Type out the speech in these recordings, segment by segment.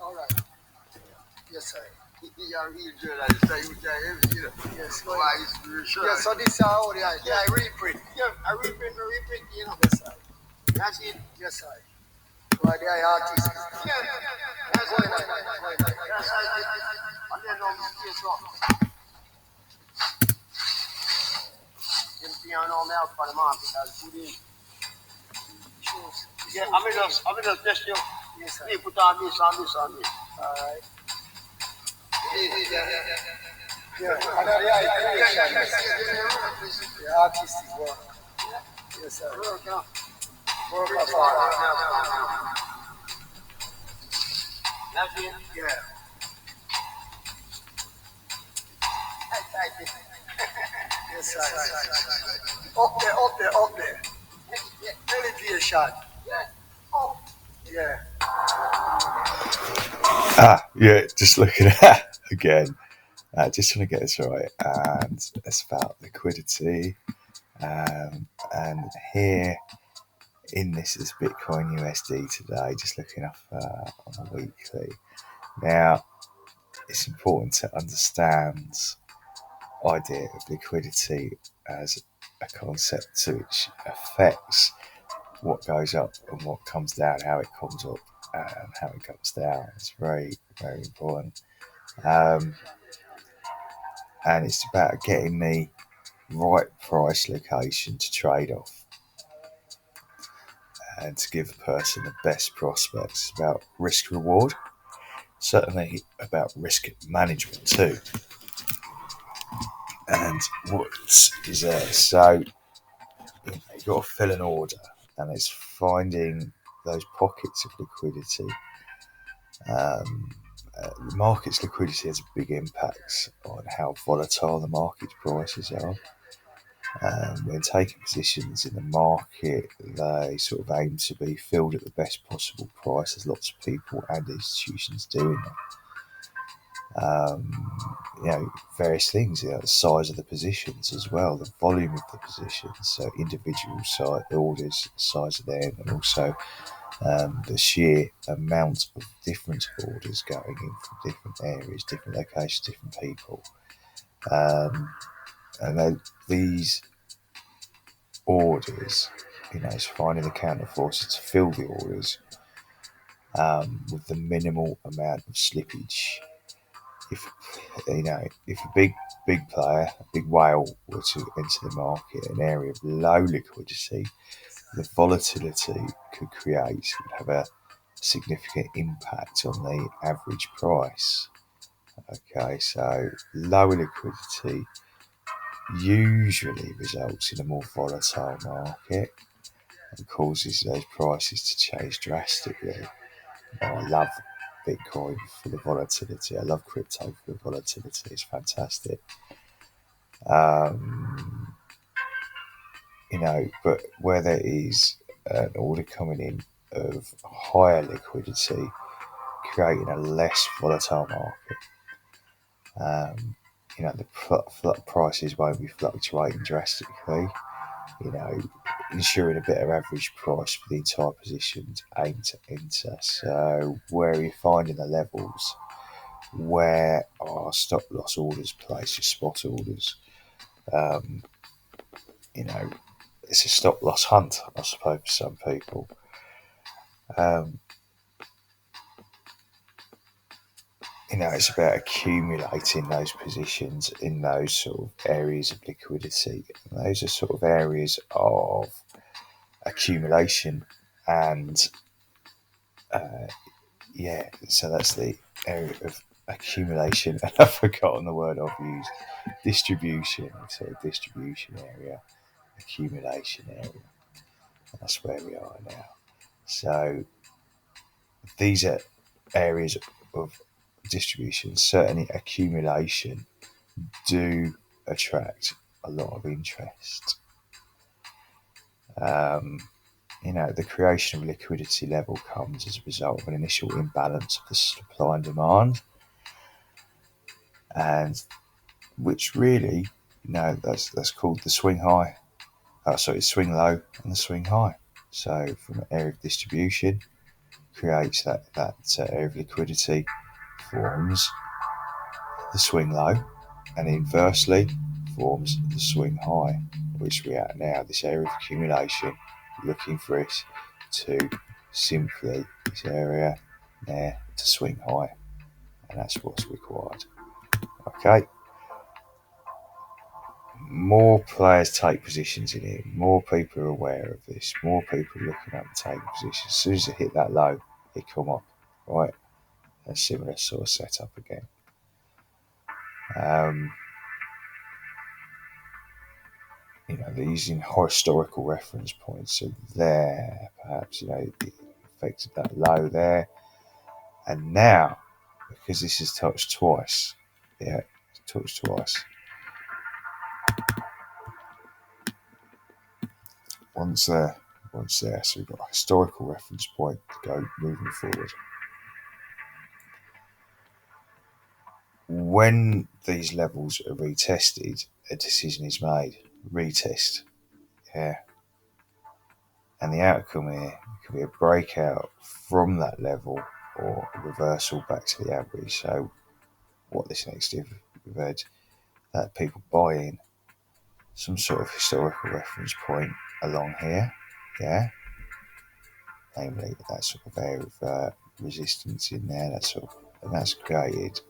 All right. Yes, sir. Yeah, real journalist. Yes, go ahead. Yes, so this is how they are. Yeah, I reprint. Yeah, I reprint, Yes, sir. That's it. Yes, sir. Why they are artists. Yeah. That's right. That's right. And then mistake so. Them thing I know me out for the market as good in. Yeah, I'm just test you. Yes, sir. You put on this, on this, on this. All right. Yeah, and the artistic work. Yes, sir. Work of art. That's it? Yeah. Yes, sir. Up there. Elevation. Up. Yeah. Yeah, just looking at again. Just trying to get this right, and it's about liquidity. And here in this is Bitcoin USD today. Just looking off on the weekly. Now, it's important to understand idea of liquidity as a concept which affects what goes up and what comes down, how it comes up and how it comes down. It's very, very important. And it's about getting the right price location to trade off and to give a person the best prospects. It's about risk reward, certainly about risk management too. And what is there? So you've got to fill an order, and it's finding those pockets of liquidity. The market's liquidity has a big impact on how volatile the market's prices are. When taking positions in the market, they sort of aim to be filled at the best possible price. There's lots of people and institutions doing that. Various things, the size of the positions as well, the volume of the positions, so individual size orders, the size of them, and also the sheer amount of different orders going in from different areas, different locations, different people. And then these orders, it's finding the counterforces to fill the orders with the minimal amount of slippage. If a big player, a big whale were to enter the market, an area of low liquidity, the volatility would have a significant impact on the average price. Okay, so lower liquidity usually results in a more volatile market and causes those prices to change drastically. I love Bitcoin for the volatility. I love crypto for the volatility. It's fantastic. But where there is an order coming in of higher liquidity, creating a less volatile market, the prices won't be fluctuating drastically. Ensuring a better average price for the entire position to aim to enter. So where are you finding the levels? Where are stop loss orders placed, your spot orders? It's a stop loss hunt, I suppose, for some people. It's about accumulating those positions in those sort of areas of liquidity. And those are sort of areas of accumulation and so that's the area of accumulation, and I've forgotten the word I've used. Distribution, so distribution area, accumulation area. And that's where we are now. So these are areas of distribution. Certainly accumulation do attract a lot of interest. The creation of a liquidity level comes as a result of an initial imbalance of the supply and demand, and which really, that's called the swing high swing low and the swing high. So from an area of distribution, creates that area of liquidity, forms the swing low, and inversely forms the swing high, which we are now, this area of accumulation, looking for it to simply, this area there, to swing high, and that's what's required. Okay, more players take positions in here, more people are aware of this, more people are looking at and taking positions. As soon as they hit that low, they come up, right? A similar sort of setup again. They're using historical reference points. So there, perhaps, it affected that low there. And now, because this is touched twice, once there. So we've got a historical reference point to go moving forward. When these levels are retested, a decision is made. Retest. Yeah. And the outcome here could be a breakout from that level or a reversal back to the average. So what this next is, we've had that people buy in some sort of historical reference point along here, yeah, namely that sort of area of resistance in there, and that's created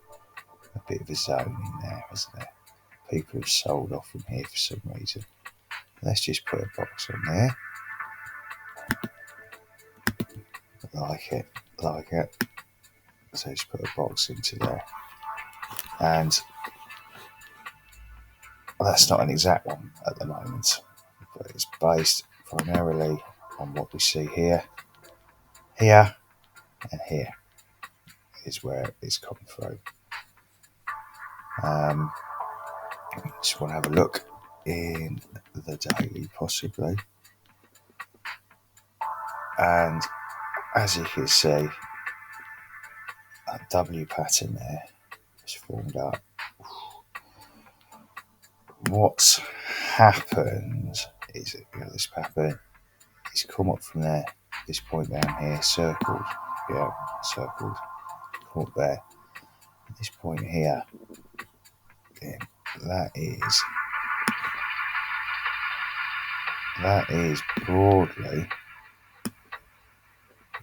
a bit of a zone in there, hasn't it? People have sold off from here for some reason. Let's just put a box on there. Like it. So just put a box into there. And that's not an exact one at the moment, but it's based primarily on what we see here, and here is where it's come through. Just want to have a look in the daily, possibly. And as you can see, that W pattern there is formed up. What's happened is this pattern is come up from there, this point down here, circled, come up there. This point here, that is broadly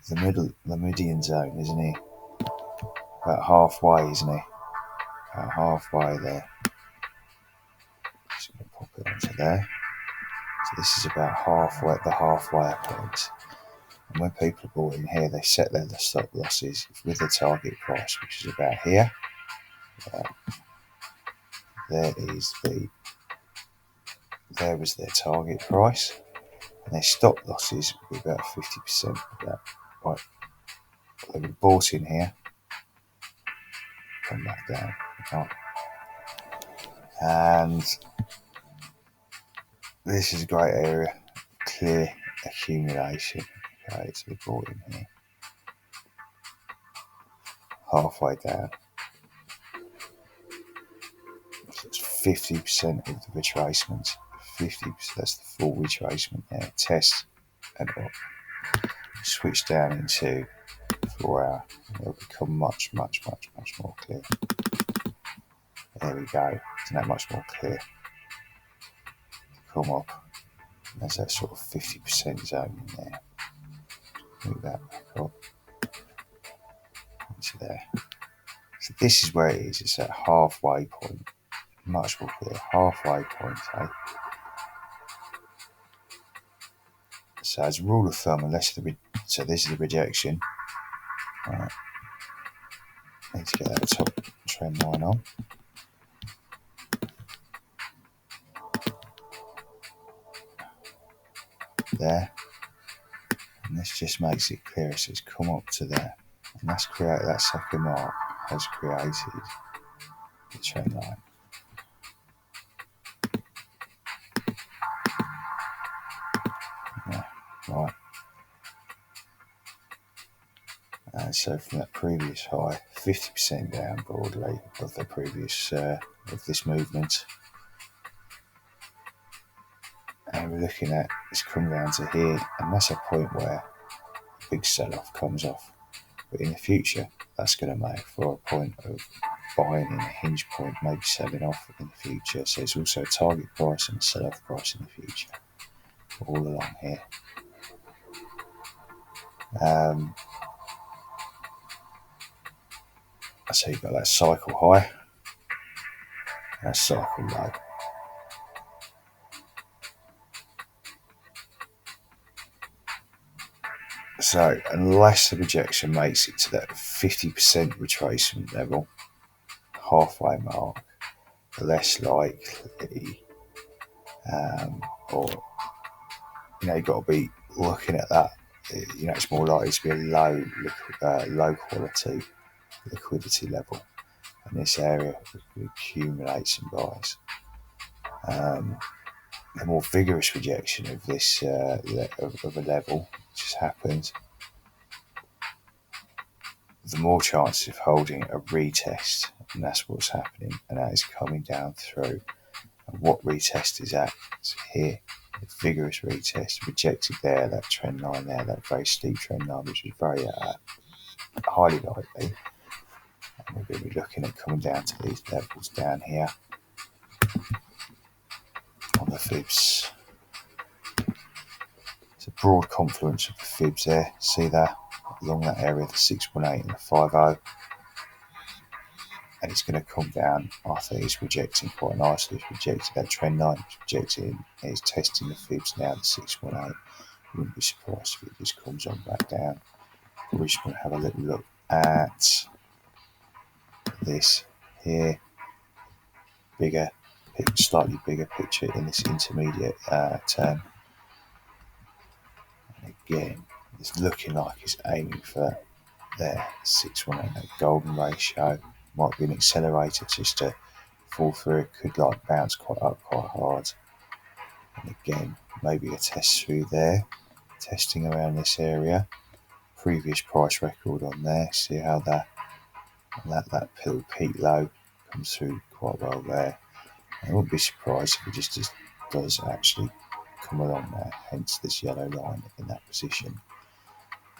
the median zone, isn't it? About halfway, isn't it? About halfway there. Just going to pop it onto there. So this is about halfway, the halfway point. And when people are bought in here, they set their stop losses with the target price, which is about here. There was their target price, and their stop losses would be about 50% of that. Right, they were bought in here, come back down, right. And this is a great area, clear accumulation. Okay, so we bought in here, halfway down. So it's 50% of the retracement. 50%, that's the full retracement there. Test and up. Switch down into 4 hour. It'll become much more clear. There we go. Isn't that much more clear? Come up. There's that sort of 50% zone in there. Move that back up into there. So this is where it is. It's that halfway point. Much more clear. Halfway point, eh? So as a rule of thumb, so this is the rejection. Right. Need to get that top trend line on. There. And this just makes it clearer. So it's come up to there. And that's created, that second mark has created the trend line. Yeah, right. And so from that previous high, 50% down broadly of the previous, of this movement. And we're looking at is come down to here, and that's a point where a big sell-off comes off. But in the future, that's going to make for a point of buying in a hinge point, maybe selling off in the future. So it's also a target price and a sell-off price in the future, all along here. So you've got that cycle high and a cycle low. So unless the rejection makes it to that 50% retracement level, halfway mark, less likely, or you've got to be looking at that. It's more likely to be a low quality liquidity level, and this area would accumulate some buys. The more vigorous rejection of this of a level just happens, the more chances of holding a retest, and that's what's happening, and that is coming down through. And what retest is at? It's here, a vigorous retest, rejected there, that trend line there, that very steep trend line, which is very highly likely. And we're going to be looking at coming down to these levels down here on the fibs. It's a broad confluence of the fibs there. See that? Along that area, the 618 and the 50. And it's going to come down. I think it's rejecting quite nicely. It's rejected that trend line. It's rejecting. It's testing the fibs now, the 618. Wouldn't be surprised if it just comes on back down. We're just going to have a little look at this here. Slightly bigger picture in this intermediate term. And again, it's looking like it's aiming for there, 618, that golden ratio. Might be an accelerator just to fall through. It could bounce quite hard. And again, maybe a test through there, testing around this area. Previous price record on there. See how that little peak low comes through quite well there. I wouldn't be surprised if it just does actually come along there, hence this yellow line in that position.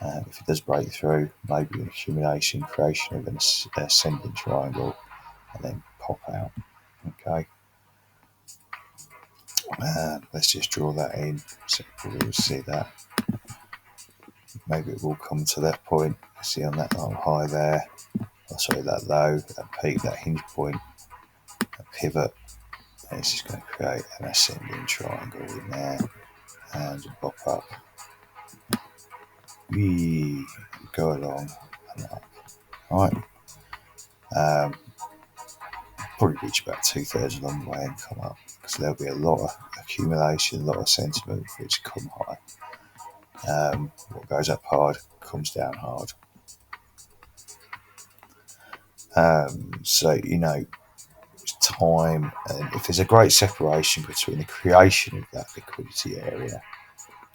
If it does break through, maybe an accumulation, creation of an ascending triangle, and then pop out. Okay. Let's just draw that in so we'll see that. Maybe it will come to that point. See on that long high there. That low, that peak, that hinge point, a pivot. And it's just going to create an ascending triangle in there and pop up. We go along and up. Alright. Probably reach about 2/3 along the way and come up, because there'll be a lot of accumulation, a lot of sentiment for it to come high. What goes up hard comes down hard. It's time, and if there's a great separation between the creation of that liquidity area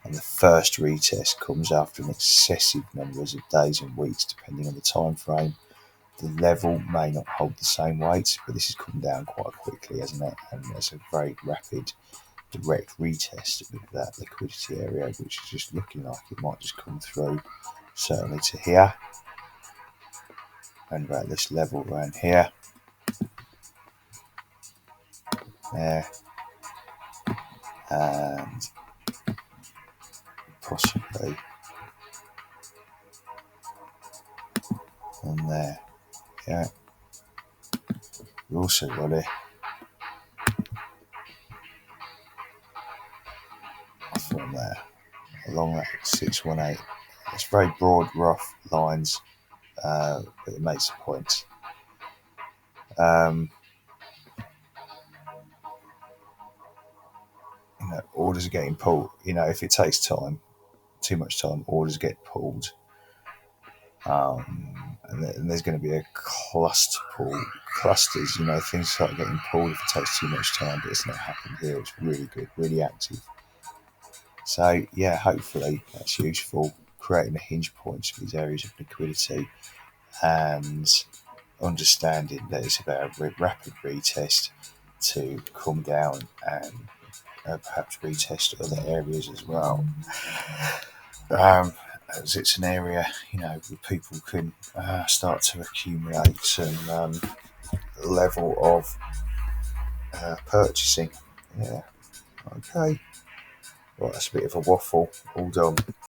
and the first retest comes after an excessive numbers of days and weeks, depending on the time frame, the level may not hold the same weight, but this has come down quite quickly, hasn't it? And there's a very rapid, direct retest of that liquidity area, which is just looking like it might just come through, certainly to here, and about this level around here, there, and possibly on there. Yeah, we also got it from there along that 618. It's very broad, rough lines, but it makes a point. Orders are getting pulled. If it takes time, too much time, orders get pulled. And there's going to be a clusters, things start getting pulled if it takes too much time, but it's not happened here. It's really good, really active. So yeah, hopefully that's useful, creating the hinge points for these areas of liquidity and understanding that it's about a rapid retest to come down and perhaps retest other areas as well. As it's an area, where people can start to accumulate some level of purchasing. Yeah. Okay. Well, that's a bit of a waffle. All done.